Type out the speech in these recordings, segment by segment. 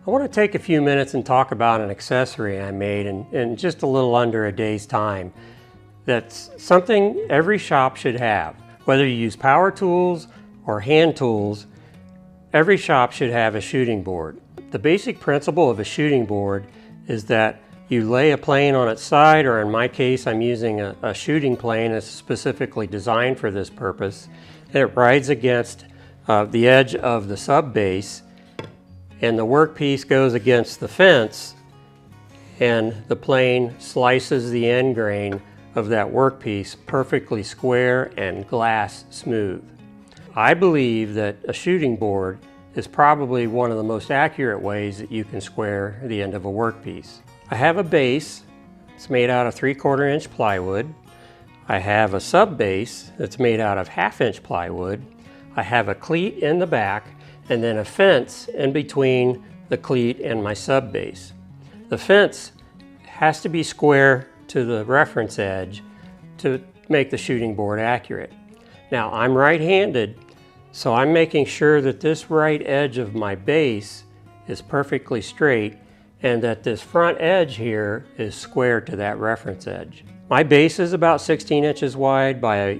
I want to take a few minutes and talk about an accessory I made in just a little under a day's time. That's something every shop should have. Whether you use power tools or hand tools, every shop should have a shooting board. The basic principle of a shooting board is that you lay a plane on its side, or in my case I'm using a shooting plane that's specifically designed for this purpose. And it rides against the edge of the sub base, and the workpiece goes against the fence, and the plane slices the end grain of that workpiece perfectly square and glass smooth. I believe that a shooting board is probably one of the most accurate ways that you can square the end of a workpiece. I have a base. It's made out of 3/4 inch plywood. I have a sub base that's made out of 1/2 inch plywood. I have a cleat in the back, and then a fence in between the cleat and my sub base. The fence has to be square to the reference edge to make the shooting board accurate. Now, I'm right-handed, so I'm making sure that this right edge of my base is perfectly straight and that this front edge here is square to that reference edge. My base is about 16 inches wide by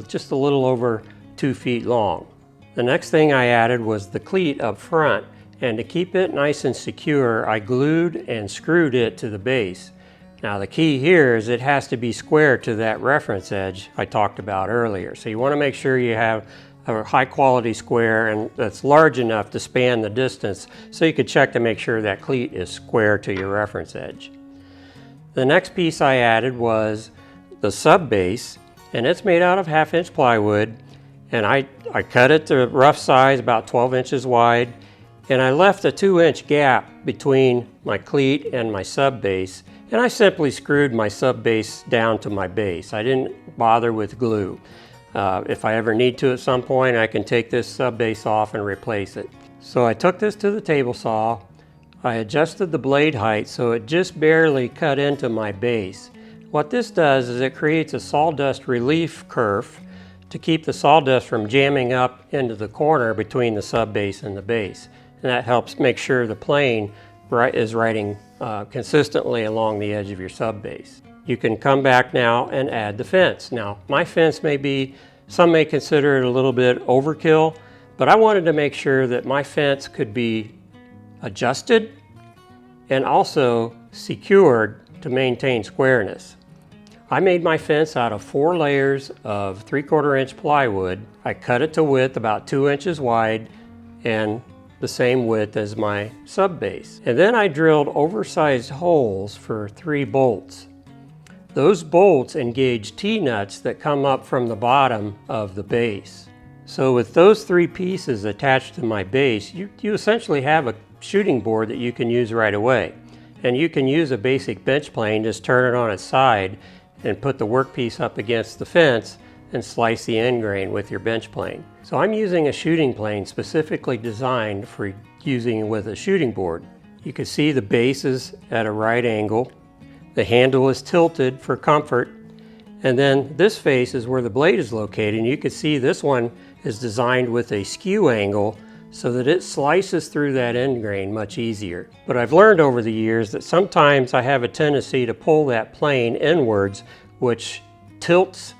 just a little over 2 feet long. The next thing I added was the cleat up front, and to keep it nice and secure, I glued and screwed it to the base. Now the key here is it has to be square to that reference edge I talked about earlier. So you want to make sure you have a high quality square and that's large enough to span the distance, so you could check to make sure that cleat is square to your reference edge. The next piece I added was the sub base, and it's made out of 1/2 inch plywood, and I cut it to rough size, about 12 inches wide, and I left a 2-inch gap between my cleat and my sub base, and I simply screwed my sub base down to my base. I didn't bother with glue. If I ever need to at some point, I can take this sub base off and replace it. So I took this to the table saw. I adjusted the blade height so it just barely cut into my base. What this does is it creates a sawdust relief kerf to keep the sawdust from jamming up into the corner between the sub base and the base. And that helps make sure the plane is riding consistently along the edge of your sub base. You can come back now and add the fence. Now, my fence some may consider it a little bit overkill, but I wanted to make sure that my fence could be adjusted and also secured to maintain squareness. I made my fence out of 4 layers of 3/4 inch plywood. I cut it to width about 2 inches wide and the same width as my sub base. And then I drilled oversized holes for 3 bolts. Those bolts engage T-nuts that come up from the bottom of the base. So with those 3 pieces attached to my base, you essentially have a shooting board that you can use right away. And you can use a basic bench plane, just turn it on its side and put the workpiece up against the fence and slice the end grain with your bench plane. So I'm using a shooting plane specifically designed for using with a shooting board. You can see the base is at a right angle. The handle is tilted for comfort. And then this face is where the blade is located. And you can see this one is designed with a skew angle so that it slices through that end grain much easier. But I've learned over the years that sometimes I have a tendency to pull that plane inwards, which tilts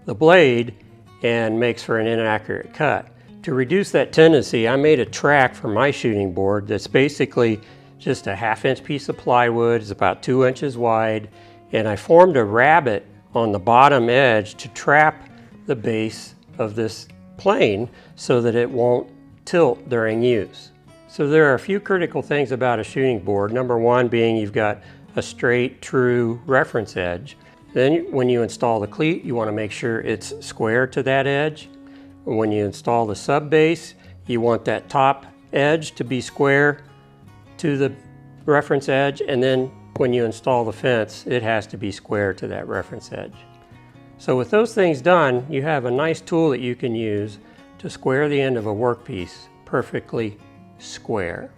the blade and makes for an inaccurate cut. To reduce that tendency, I made a track for my shooting board that's basically just a 1/2 inch piece of plywood. It's about 2 inches wide, and I formed a rabbet on the bottom edge to trap the base of this plane so that it won't tilt during use. So there are a few critical things about a shooting board. Number one being you've got a straight, true reference edge. Then when you install the cleat, you want to make sure it's square to that edge. When you install the sub base, you want that top edge to be square to the reference edge, and then when you install the fence, it has to be square to that reference edge. So with those things done, you have a nice tool that you can use to square the end of a workpiece perfectly square.